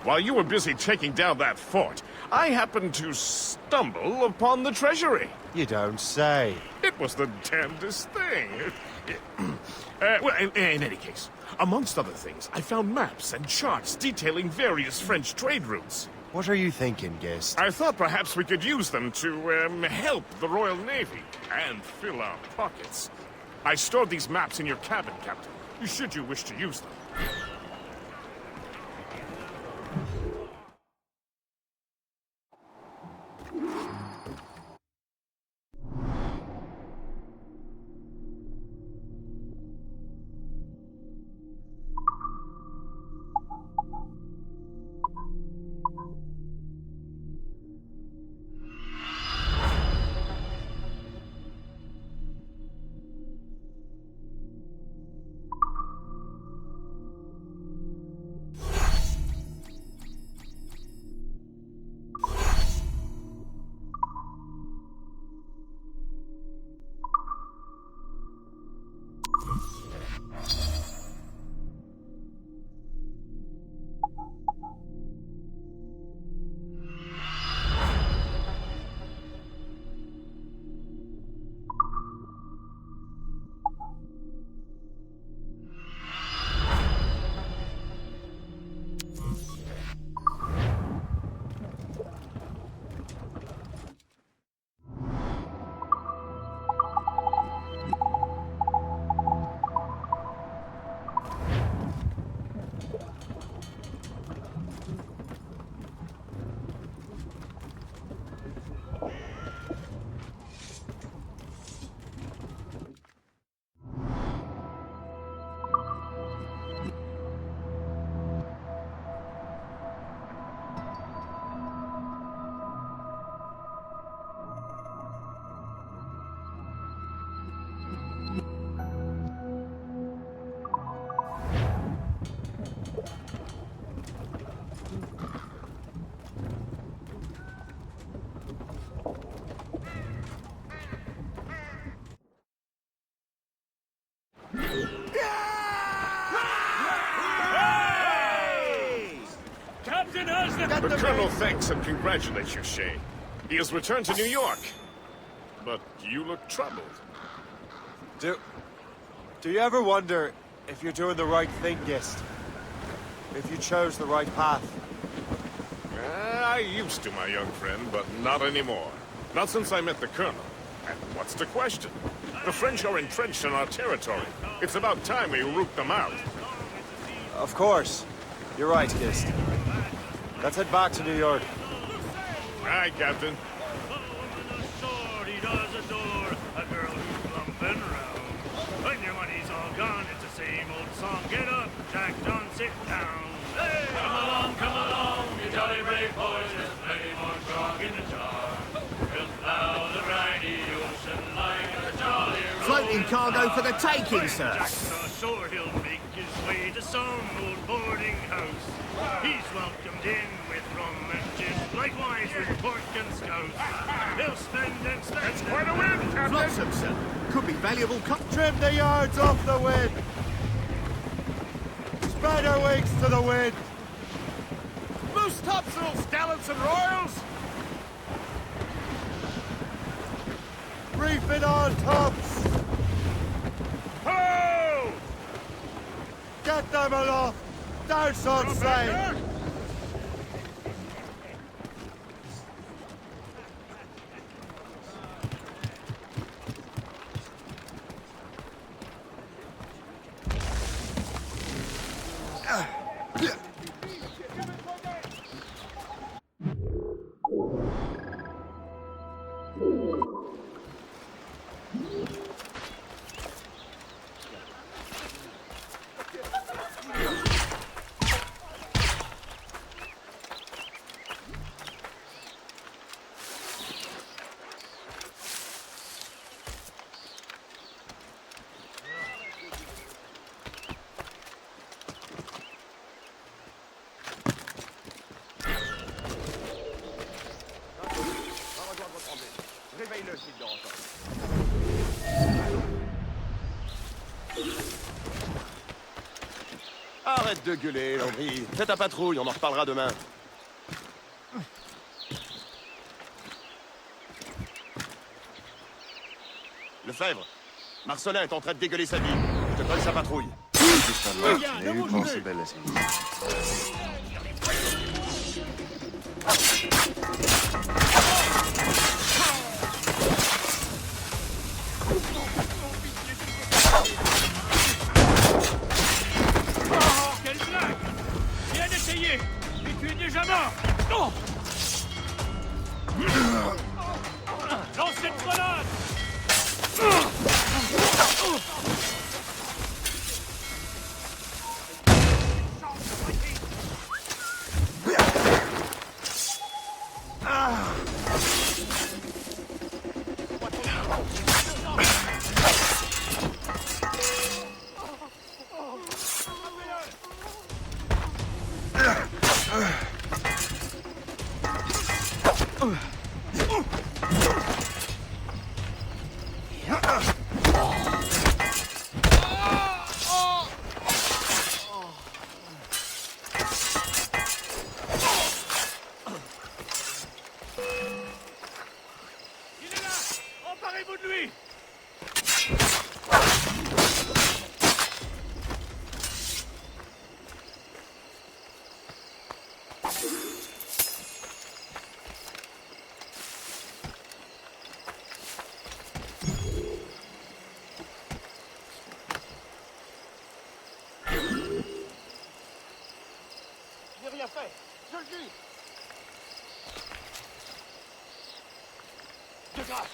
While you were busy taking down that fort, I happened to stumble upon the treasury. You don't say. It was the damnedest thing. Well, in any case, amongst other things, I found maps and charts detailing various French trade routes. What are you thinking, Gist? I thought perhaps we could use them to, help the Royal Navy and fill our pockets. I stored these maps in your cabin, Captain, should you wish to use them. The Colonel thanks and congratulates you, Shay. He has returned to New York. But you look troubled. Do you ever wonder if you're doing the right thing, Gist? If you chose the right path? I used to, my young friend, but not anymore. Not since I met the Colonel. And what's the question? The French are entrenched in our territory. It's about time we root them out. Of course. You're right, Gist. Let's head back to New York. Aye, Captain. He does adore a girl who's lumping around. When your money's all gone, it's the same old song. Get up, Jack John, sit down. Hey, come along, you jolly brave boys. There's plenty more grog in the jar. We'll plow the briny ocean like a jolly roll. Floating cargo for the taking, sir. Jack's ashore, he'll make his way to some old boarding house. He's welcomed in with rum and gin, likewise with pork and scouse. He'll spend and spend. That's quite a win, Captain. Flotsam, sir. Could be valuable Trim the yards off the wind! Spread our wings to the wind! Loose topsails, gallants and royals! Reef it on tops! Ho! Get them aloft! Douse on sail! Arrête de gueuler, Landry. Fais ta patrouille, on en reparlera demain. Lefebvre, Marcelin est en train de dégueuler sa vie. Je te donne sa patrouille. Oh, quelle blague! Bien essayé! Mais tu es déjà mort! Non! Lance cette grenade! Il est là! Emparez-vous de lui! J'ai rien fait. Je le dis. De grâce.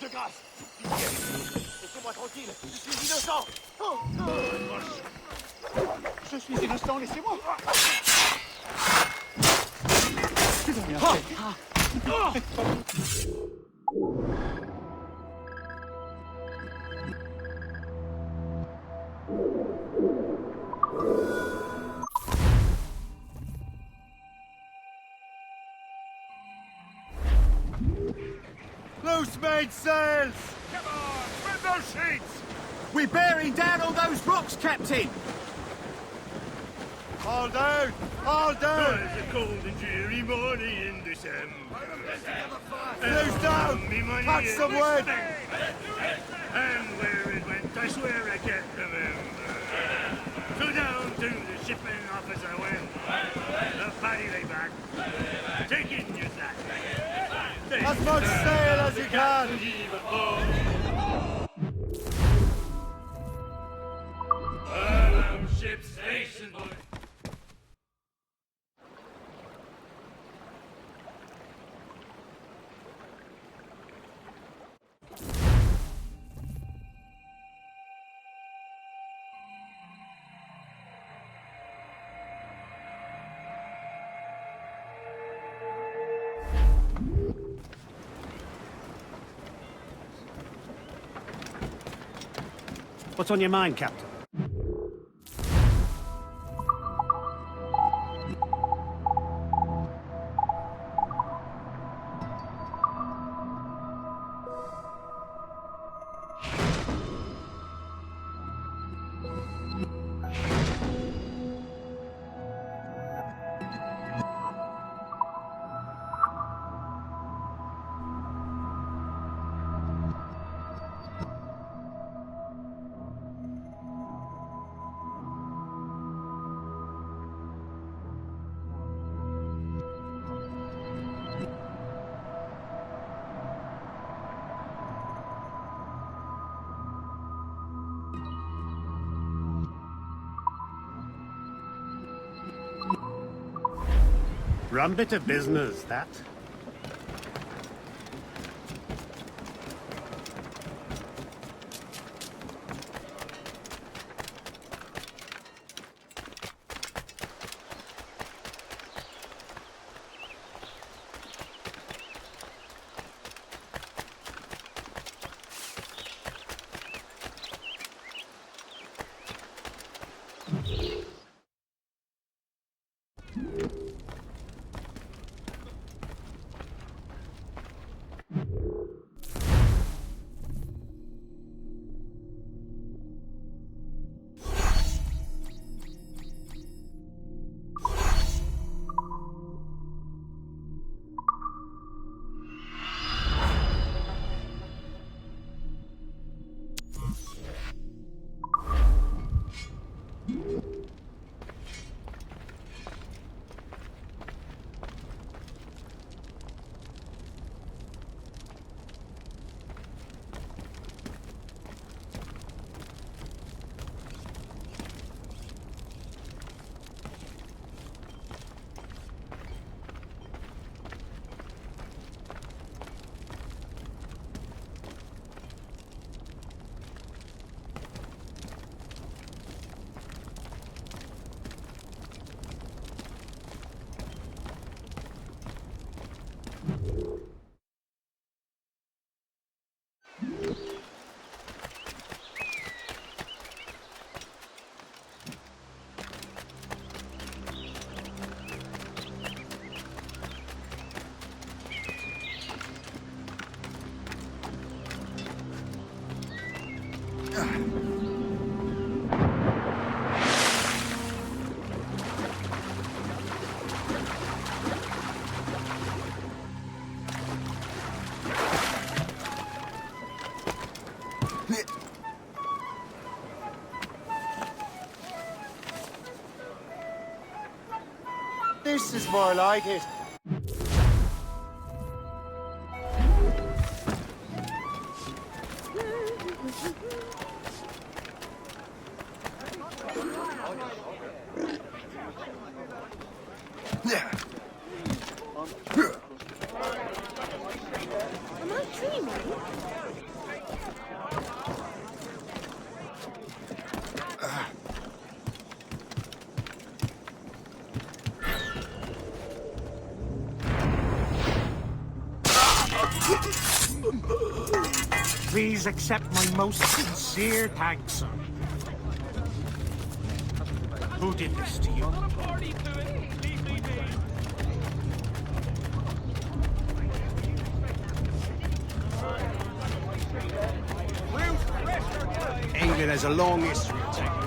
De grâce. Laissez-moi tranquille. Je suis innocent. Je suis innocent, laissez-moi. Loose mainsails! Come on! Spread those sheets! We're bearing down on those rocks, Captain. All down! All down! It's a cold and dreary morning in December. Loose down! Me money Catch is some wind! And where it went, I swear I can't remember. So down to the shipping office I went. The paddy lay back, taking your sack. As much sail as you can! Ship station, boy. What's on your mind, Captain? Rum bit of business, that. This is more like it. Am I dreaming? Please accept my most sincere thanks, sir. Who did this to you? England has a long history of taking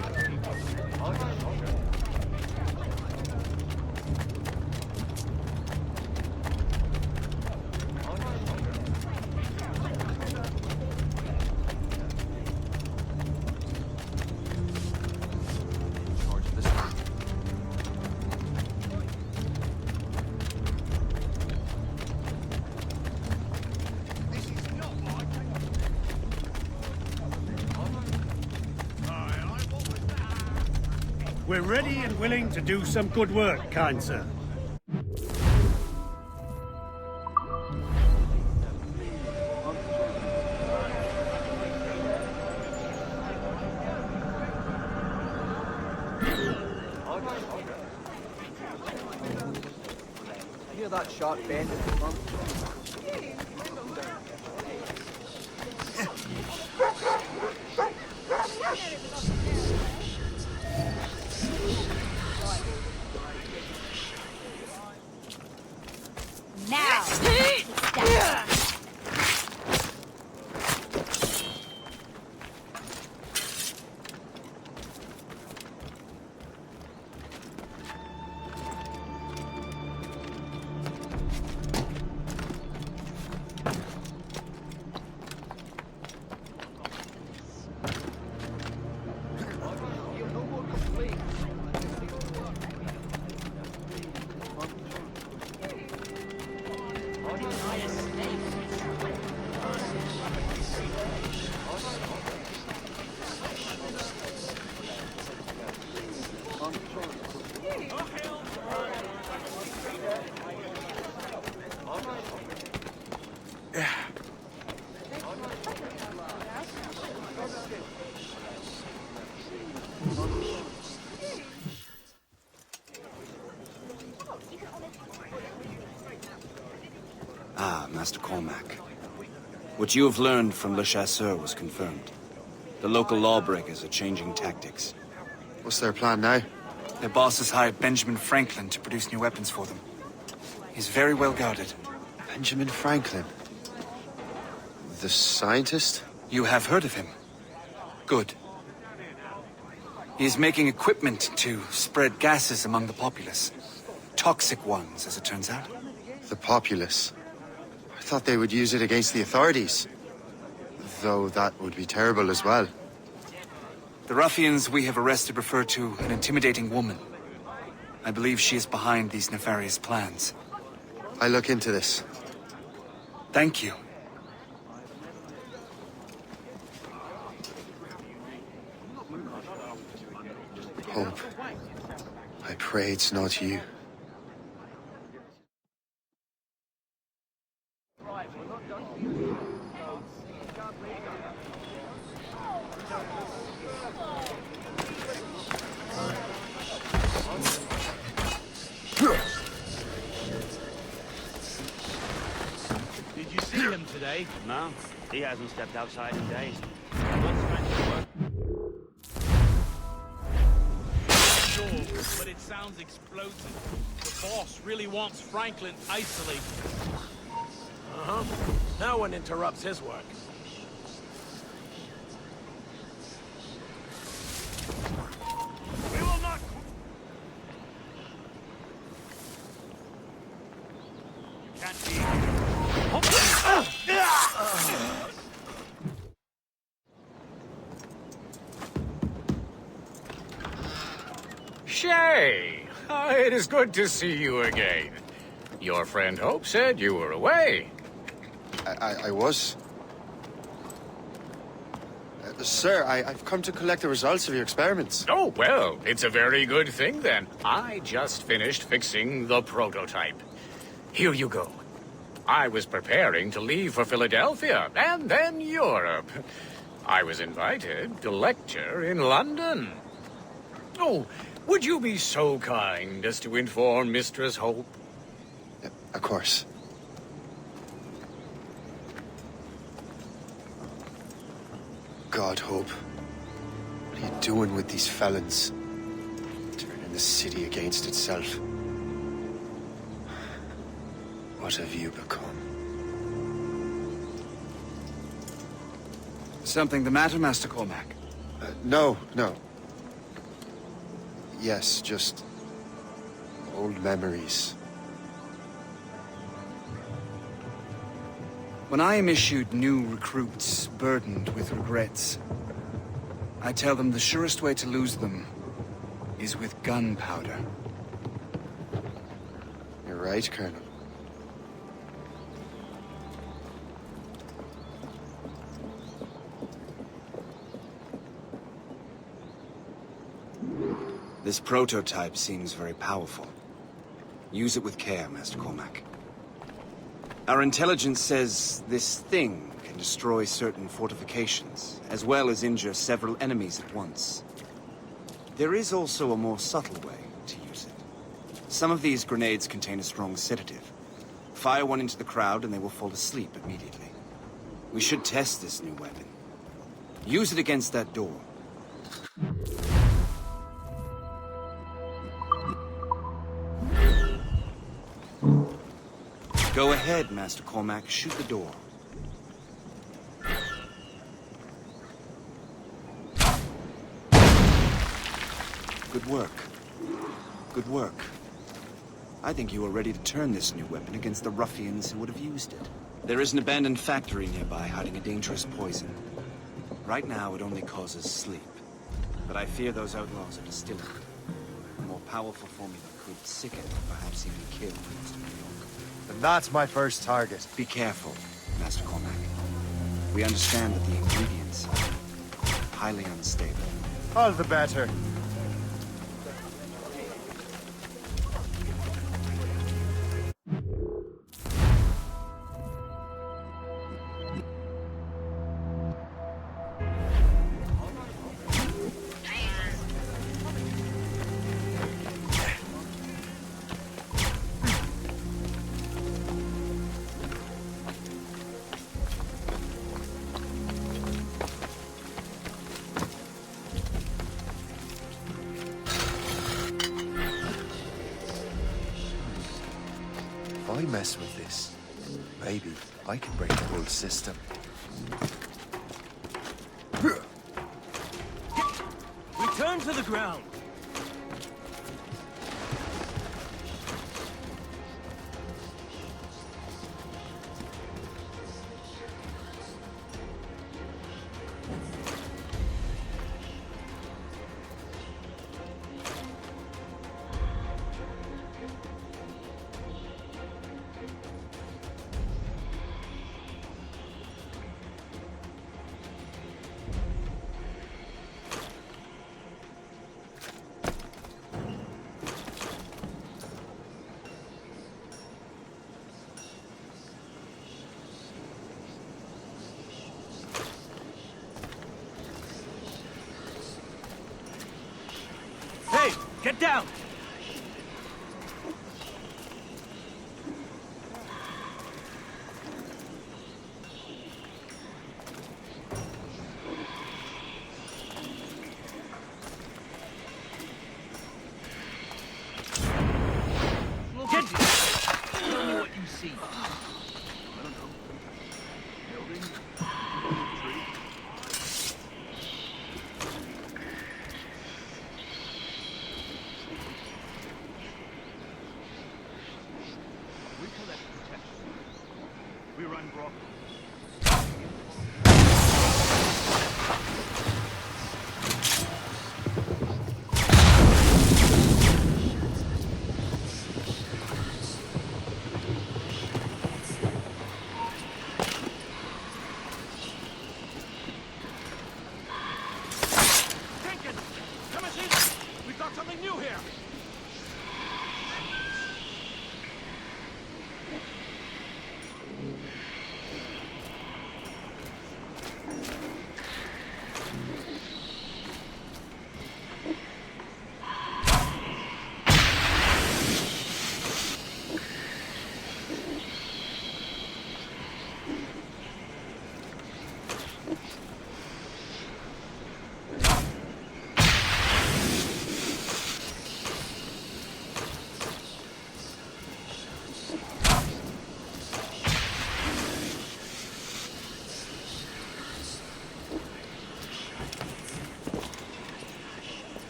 We're ready and willing to do some good work, kind sir. Hear that sharp bend in the front? Now! Ah, Master Cormac. What you have learned from Le Chasseur was confirmed. The local lawbreakers are changing tactics. What's their plan now? Their boss has hired Benjamin Franklin to produce new weapons for them. He's very well guarded. Benjamin Franklin? The scientist? You have heard of him? Good. He is making equipment to spread gases among the populace. Toxic ones, as it turns out. The populace? I thought they would use it against the authorities. Though that would be terrible as well. The ruffians we have arrested refer to an intimidating woman. I believe she is behind these nefarious plans. I look into this. Thank you. Hope. I pray it's not you. Did you see him today? No, he hasn't stepped outside in days. Sure, but it sounds explosive. The boss really wants Franklin isolated. No one interrupts his work. Shay! It is good to see you again. Your friend Hope said you were away. I was. Sir, I've come to collect the results of your experiments. Oh, well, it's a very good thing then. I just finished fixing the prototype. Here you go. I was preparing to leave for Philadelphia, and then Europe. I was invited to lecture in London. Oh, would you be so kind as to inform Mistress Hope? Of course. God, Hope. What are you doing with these felons? Turning the city against itself. What have you become? Something the matter, Master Cormac? No. Yes, just old memories. When I am issued new recruits burdened with regrets, I tell them the surest way to lose them is with gunpowder. You're right, Colonel. This prototype seems very powerful. Use it with care, Master Cormac. Our intelligence says this thing can destroy certain fortifications, as well as injure several enemies at once. There is also a more subtle way to use it. Some of these grenades contain a strong sedative. Fire one into the crowd and they will fall asleep immediately. We should test this new weapon. Use it against that door. Go ahead, Master Cormac. Shoot the door. Good work. Good work. I think you are ready to turn this new weapon against the ruffians who would have used it. There is an abandoned factory nearby hiding a dangerous poison. Right now, it only causes sleep. But I fear those outlaws are distilling it. A more powerful formula could sicken, perhaps even kill most of New York. And that's my first target. Be careful, Master Cormac. We understand that the ingredients are highly unstable. All the better. If I mess with this, maybe I can break the whole system. Return to the ground. Hey, get down! Get down! Tell me what you see. I don't know. Building? Tree?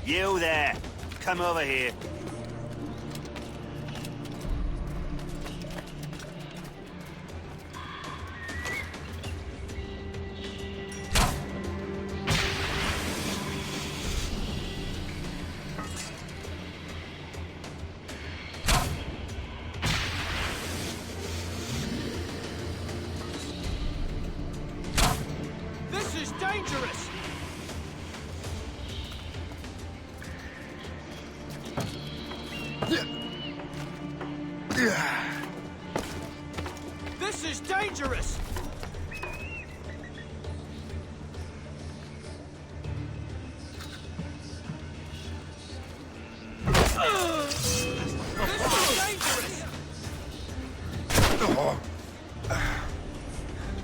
You there. Come over here. This is dangerous! This is dangerous! This is dangerous!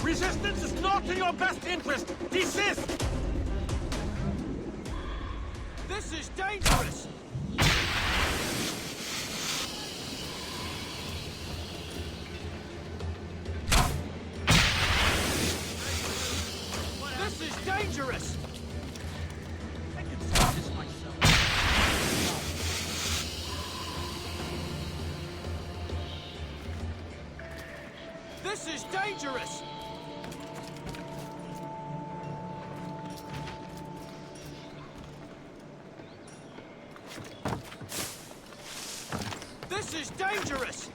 Resistance is not in your best interest! Desist! This is dangerous! This is dangerous! I can solve this myself. This is dangerous! This is dangerous!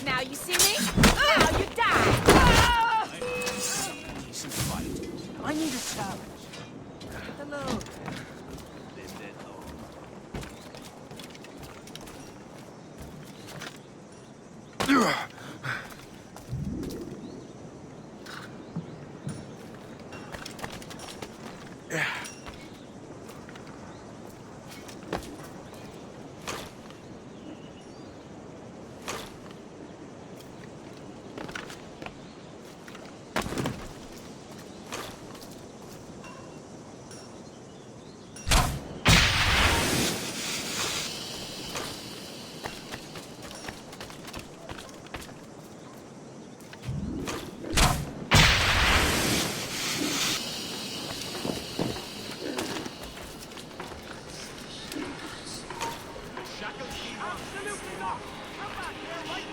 Now you see me? Now you die! Decent fight. I need a challenge. Hello.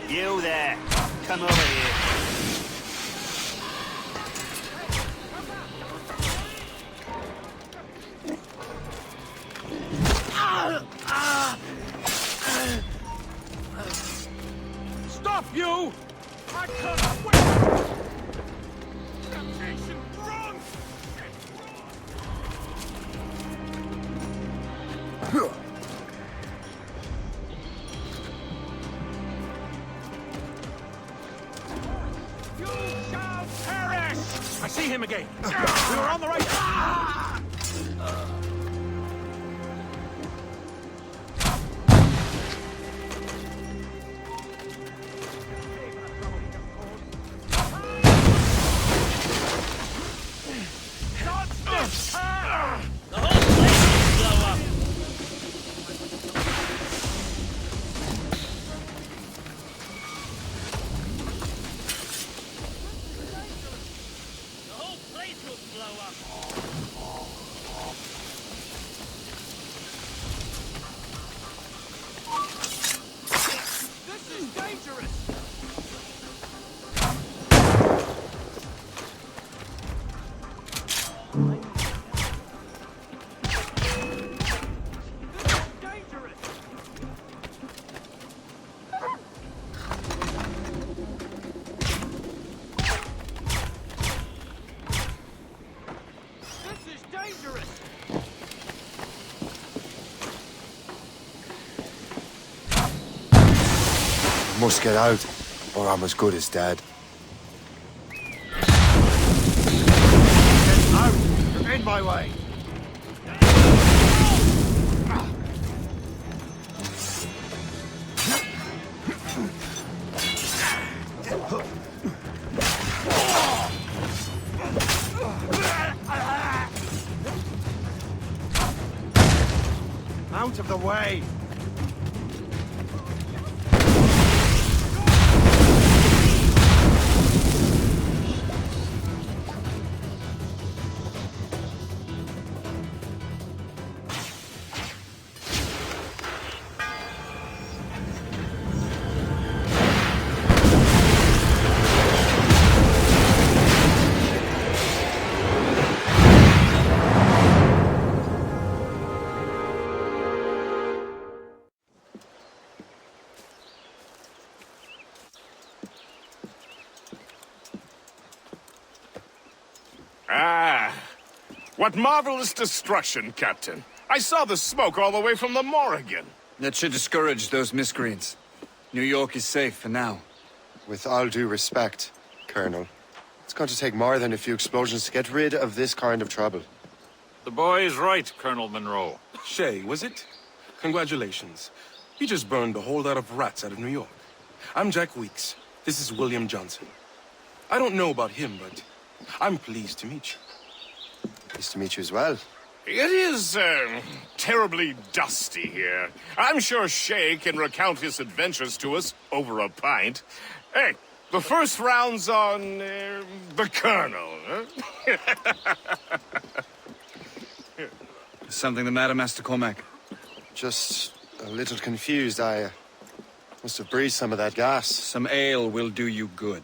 You there. Come over here. Stop, you! I can't wait! Temptation, run! You shall perish! I see him again. We were on the right. The whole place will blow up. The whole place will blow up. This is dangerous! This is dangerous! This is dangerous! Must get out, or I'm as good as dead. Get out! You're in my way! out of the way! Ah, what marvelous destruction, Captain. I saw the smoke all the way from the Morrigan. That should discourage those miscreants. New York is safe for now. With all due respect, Colonel, it's going to take more than a few explosions to get rid of this kind of trouble. The boy is right, Colonel Monro. Shay, was it? Congratulations. You just burned a whole lot of rats out of New York. I'm Jack Weeks. This is William Johnson. I don't know about him, but I'm pleased to meet you. Pleased to meet you as well. It is, terribly dusty here. I'm sure Shay can recount his adventures to us over a pint. Hey, the first round's on, the Colonel, huh? Something the matter, Master Cormac? Just a little confused. I must have breathed some of that gas. Some ale will do you good.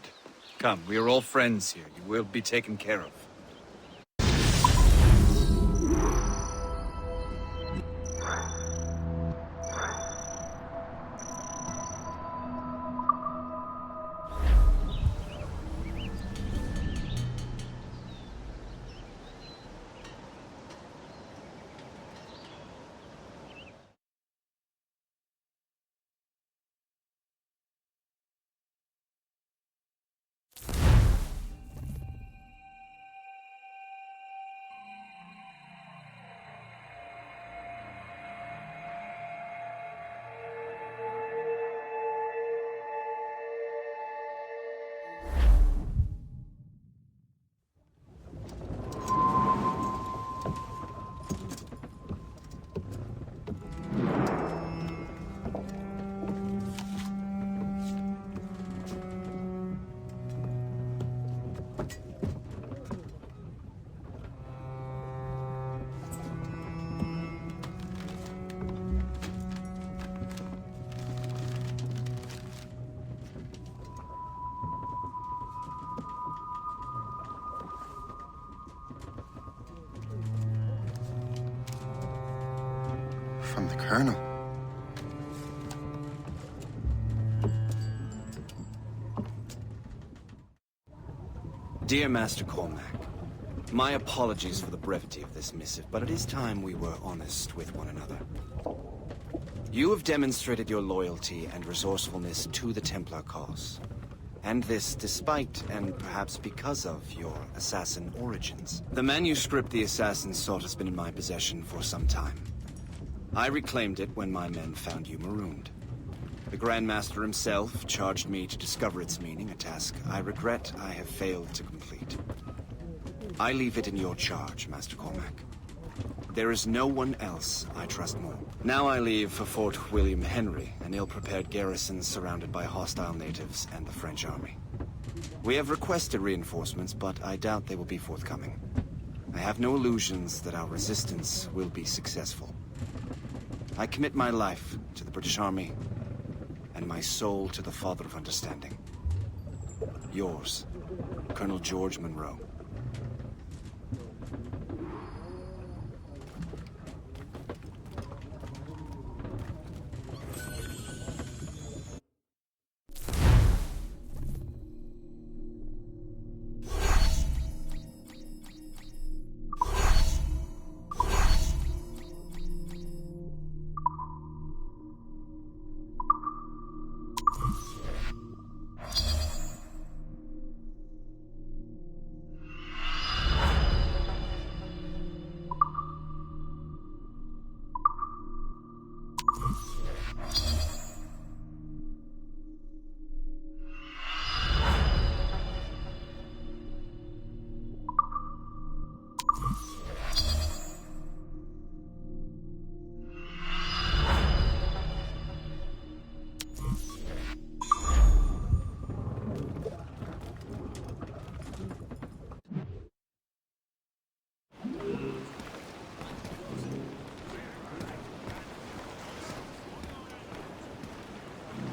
Come, we are all friends here. You will be taken care of. From the Colonel. Dear Master Cormac, my apologies for the brevity of this missive, but it is time we were honest with one another. You have demonstrated your loyalty and resourcefulness to the Templar cause. And this despite, and perhaps because of, your assassin origins. The manuscript the assassin sought has been in my possession for some time. I reclaimed it when my men found you marooned. The Grand Master himself charged me to discover its meaning, a task I regret I have failed to complete. I leave it in your charge, Master Cormac. There is no one else I trust more. Now I leave for Fort William Henry, an ill-prepared garrison surrounded by hostile natives and the French army. We have requested reinforcements, but I doubt they will be forthcoming. I have no illusions that our resistance will be successful. I commit my life to the British Army, and my soul to the Father of Understanding. Yours, Colonel George Monro.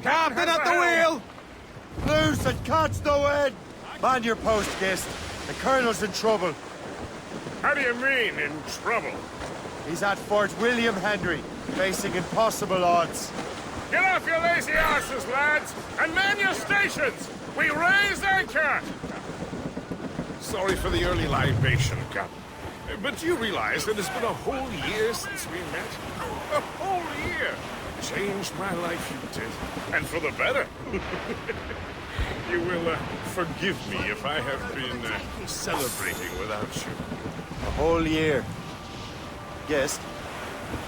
Captain at the wheel! Loose and catch the wind! Man your post, Gist. The Colonel's in trouble. How do you mean, in trouble? He's at Fort William Henry, facing impossible odds. Get off your lazy asses, lads, and man your stations! We raise anchor! Sorry for the early libation, Captain. But you realize that it's been a whole year since we met? A whole year! Changed my life, you did. And for the better. You will forgive me if I have been celebrating without you. A whole year. Yes.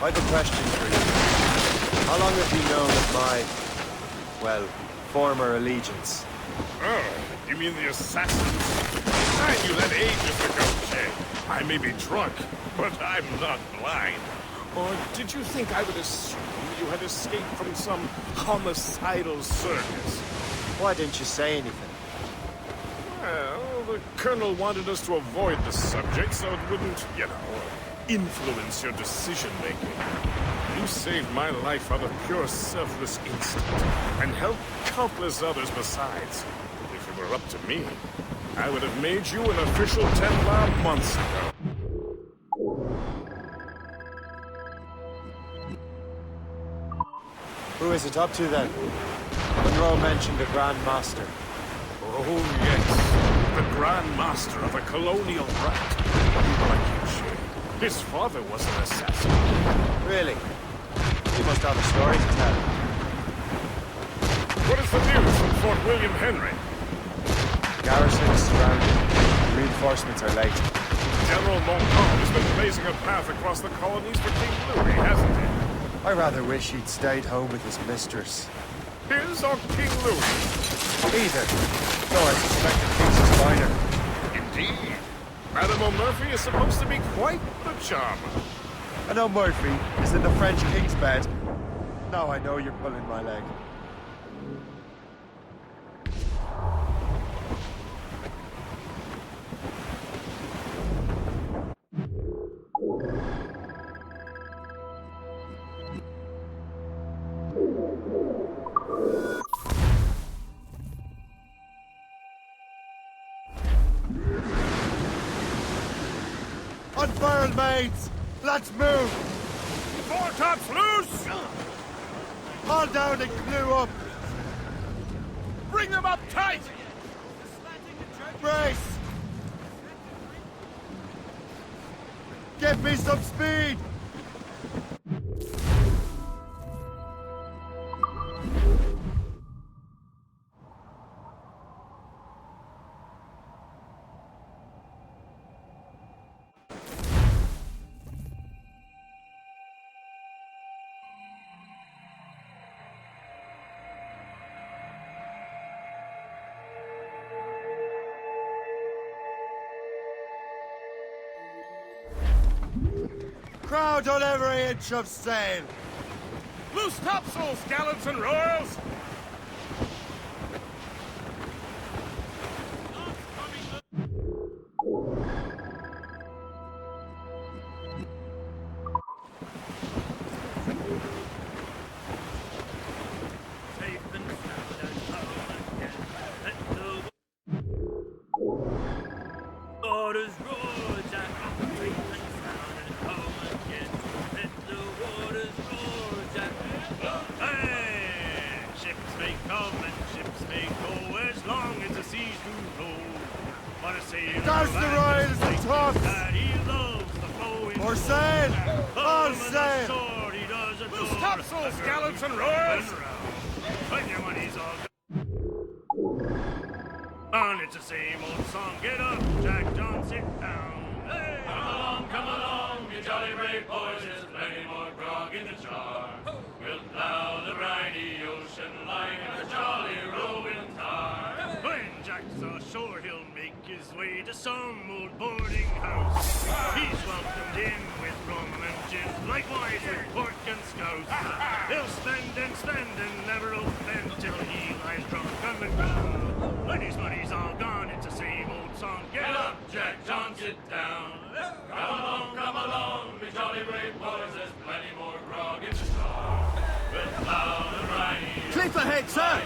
I've a question for you. How long have you known of my, well, former allegiance? Oh, you mean the assassins? I knew that ages ago, Jay. I may be drunk, but I'm not blind. Or did you think I would assume you had escaped from some homicidal circus? Why didn't you say anything? Well, the Colonel wanted us to avoid the subject so it wouldn't, you know, influence your decision-making. You saved my life out of pure selfless instinct, and helped countless others besides. If it were up to me, I would have made you an official Templar months ago. Who is it up to then? Monro mentioned the Grand Master. Oh, yes. The Grand Master of a colonial rat. People like you, Shay. His father was an assassin. Really? You must have a story to tell. What is the news from Fort William Henry? Garrison is surrounded. Reinforcements are late. General Monro has been blazing a path across the colonies for King Louis, hasn't he? I rather wish he'd stayed home with his mistress. His or King Louis? Either. Though I suspect the King's is finer. Indeed. Madame O'Murphy is supposed to be quite the charmer. I know Murphy is in the French King's bed. Now I know you're pulling my leg. Unfurl, mates! Let's move! Foretops loose! Haul down and clew up! Bring them up tight! Brace! Give me some speed! Crowd on every inch of sail! Loose topsails, gallants and royals! Waters roar, Jack, safe and sound and home again. Let the waters roar, Jack. Hey! Ships may come and ships may go as long as the seas do roll. But a sailor Does the ride is the top! that he loves the flowing. More sail! All sail! Sword he does adore. Loose topsails, gallants and royals! When your money's all gone. And it's the same old song. Get up, Jack John, sit down. Hey, come along, you jolly brave boys. There's plenty more grog in the jar. We'll plow the briny ocean like a jolly rolling tar. When Jack's ashore, he'll make his way to some old boarding house. He's welcomed in with rum and gin, likewise with pork and scouse. He'll spend and never offend till he lies drunk on the ground. When his money's all gone, it's the same old song. Get up, Jack John, sit down. Come along, me jolly brave boys. There's plenty more grog in the jar. We'll plow the briny. Cliff ahead, Sir!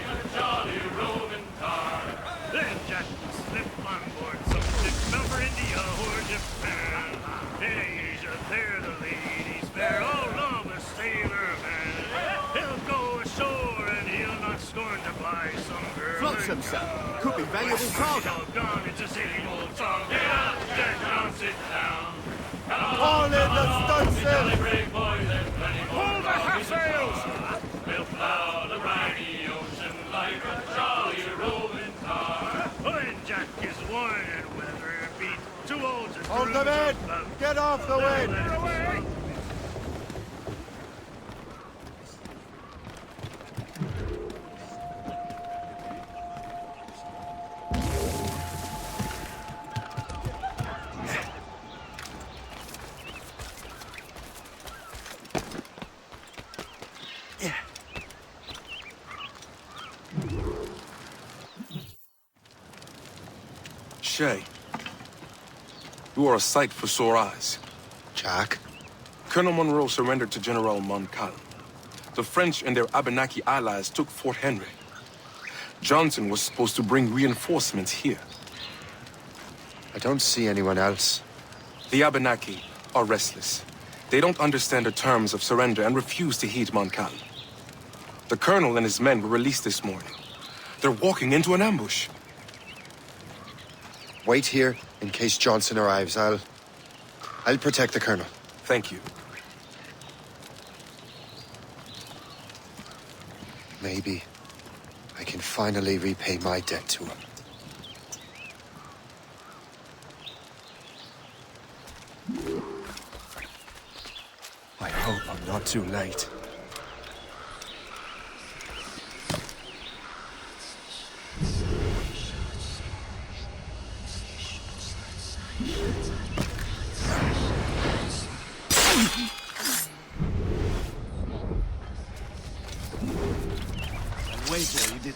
Then Jack slipped on board some ship bound for India or Japan. In Asia, there the ladies fair, all love a sailor man. He'll go ashore and he'll not scorn to buy some girl. Flotsam, sir. Could be valuable cargo. All gone, it's the same old song. Get up, Jack, now sit down. All in the stunsail! Hold the half-sails! We'll plow the briny ocean like a jolly roving car. When Jack is worn and weather beat, too old to Hold them in! Get off the wind! Shay, you are a sight for sore eyes. Jack? Colonel Monro surrendered to General Montcalm. The French and their Abenaki allies took Fort Henry. Johnson was supposed to bring reinforcements here. I don't see anyone else. The Abenaki are restless. They don't understand the terms of surrender and refuse to heed Montcalm. The colonel and his men were released this morning. They're walking into an ambush. Wait here in case Johnson arrives. I'll protect the colonel. Thank you. Maybe I can finally repay my debt to him. I hope I'm not too late. Waiter, you did.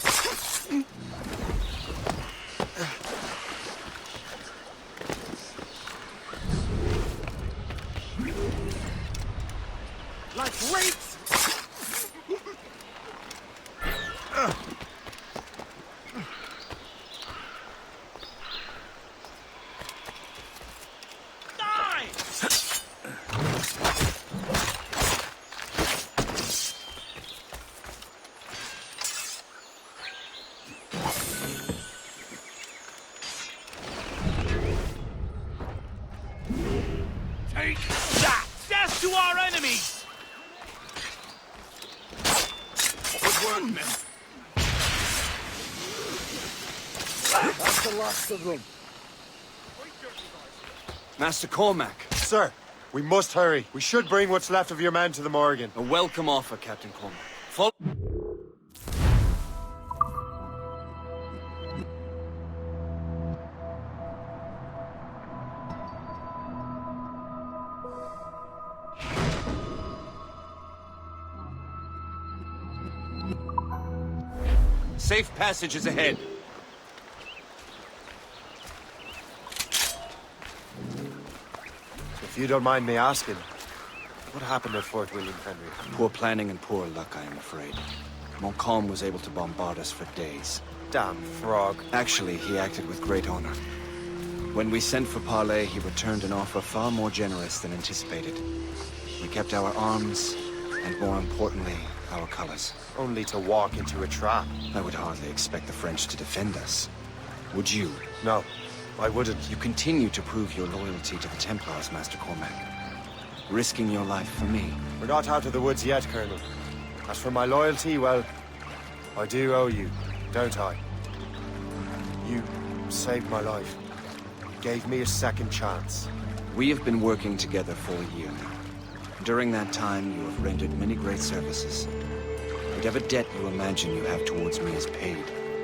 Like rakes! Take that! Death to our enemies! Good work, men. That's the last of them. Master Cormac. Sir, we must hurry. We should bring what's left of your men to the Morgan. A welcome offer, Captain Cormac. Follow... Safe passage is ahead. If you don't mind me asking, what happened at Fort William Henry? Poor planning and poor luck, I am afraid. Montcalm was able to bombard us for days. Damn frog. Actually, he acted with great honor. When we sent for parley, he returned an offer far more generous than anticipated. We kept our arms, and more importantly, our colors. Only to walk into a trap. I would hardly expect the French to defend us. Would you? No, I wouldn't. You continue to prove your loyalty to the Templars, Master Cormac. Risking your life for me. We're not out of the woods yet, Colonel. As for my loyalty, well, I do owe you, don't I? You saved my life. Gave me a second chance. We have been working together for a year now. During that time, you have rendered many great services. Whatever debt you imagine you have towards me is paid,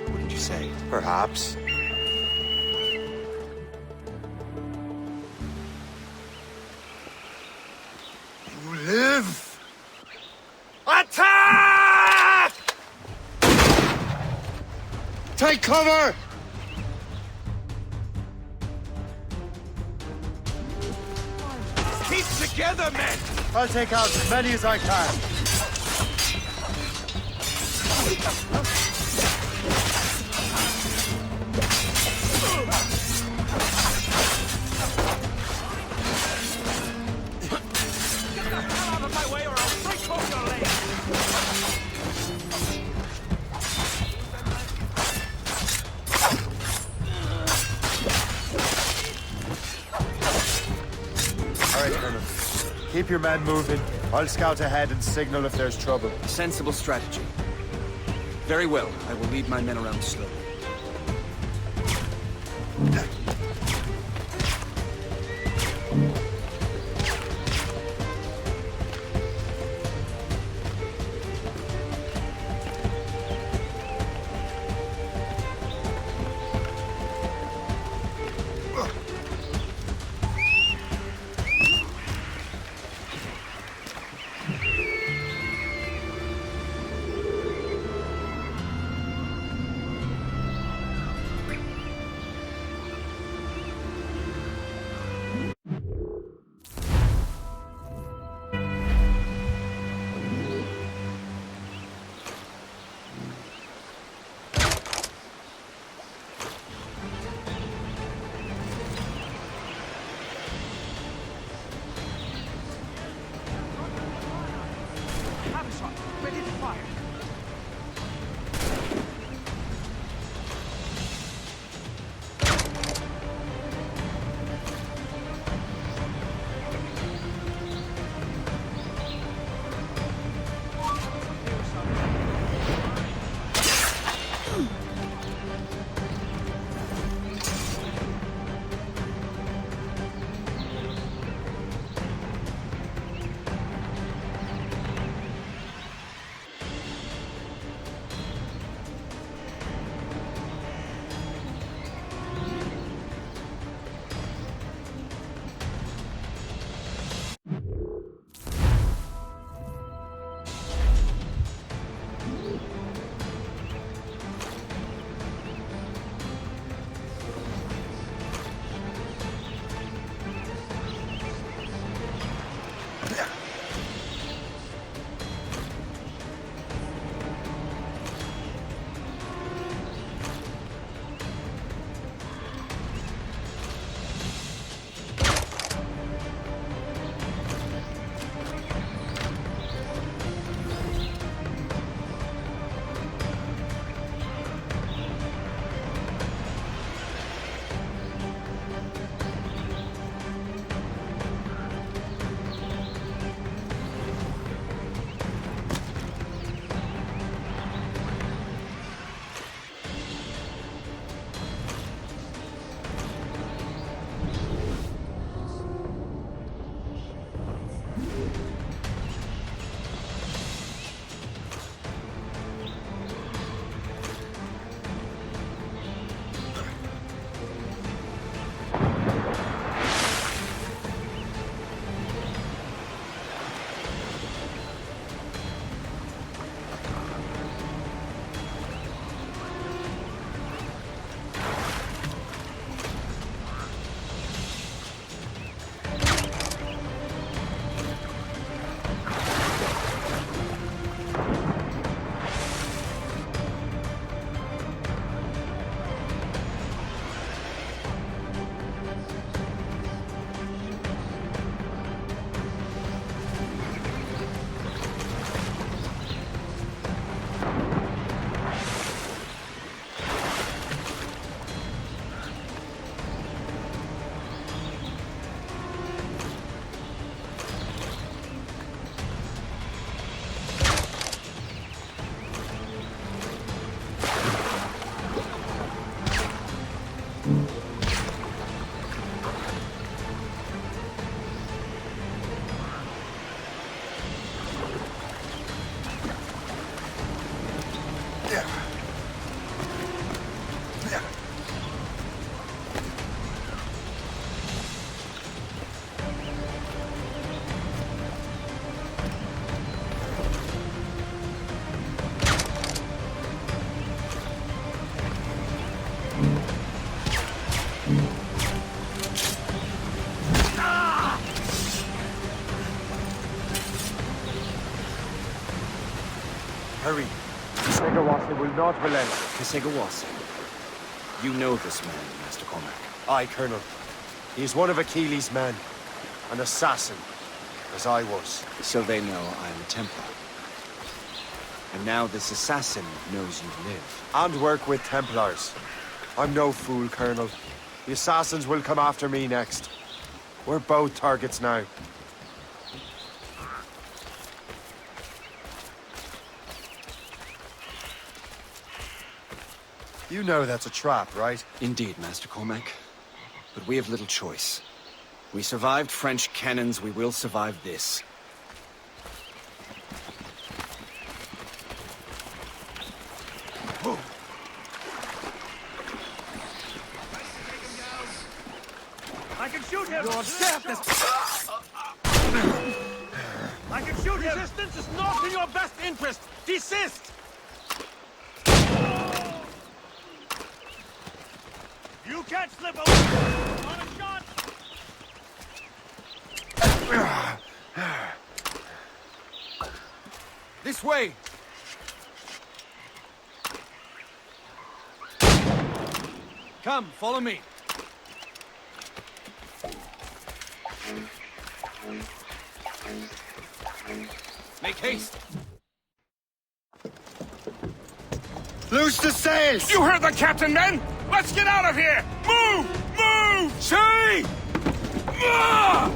wouldn't you say? Perhaps. You live! Attack! Take cover! Keep together, men! I'll take out as many as I can. Keep your men moving. I'll scout ahead and signal if there's trouble. Sensible strategy. Very well. I will lead my men around slowly. Hurry. Segawasi will not relent. Segawasi. You know this man, Master Cormac. Aye, Colonel. He is one of Achilles' men. An assassin, as I was. So they know I am a Templar. And now this assassin knows you live. And work with Templars. I'm no fool, Colonel. The assassins will come after me next. We're both targets now. You know that's a trap, right? Indeed, Master Cormac. But we have little choice. We survived French cannons, we will survive this. I can shoot him! Your death is... I can shoot him! Resistance is not in your best interest! Desist! You can't slip away! On a shot! This way! Come, follow me. Make haste! Loose the sails! You heard the captain, men! Let's get out of here! Move! Move! Say! Ah!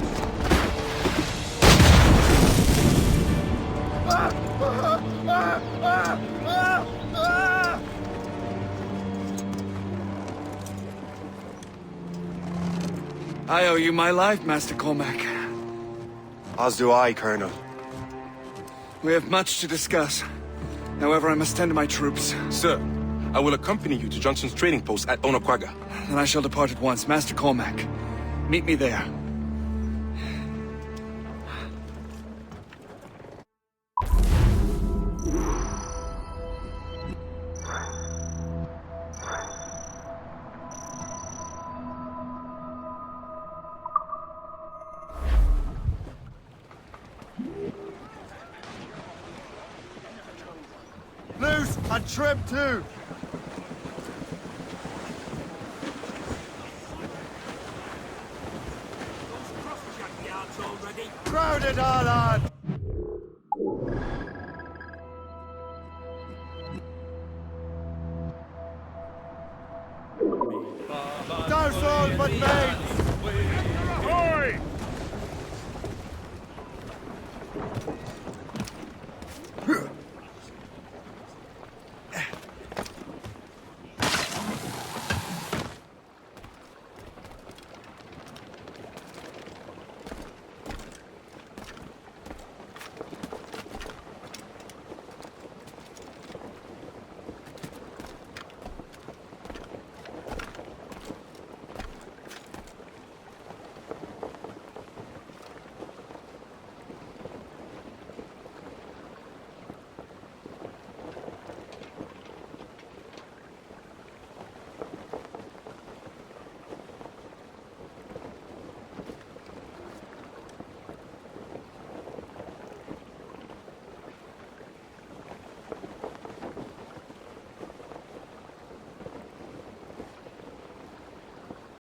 I owe you my life, Master Cormac. As do I, Colonel. We have much to discuss. However, I must tend to my troops. Sir, I will accompany you to Johnson's trading post at Onokwaga. Then I shall depart at once. Master Cormac, meet me there. Loose and trim too! Crowded all on! Douse all but made!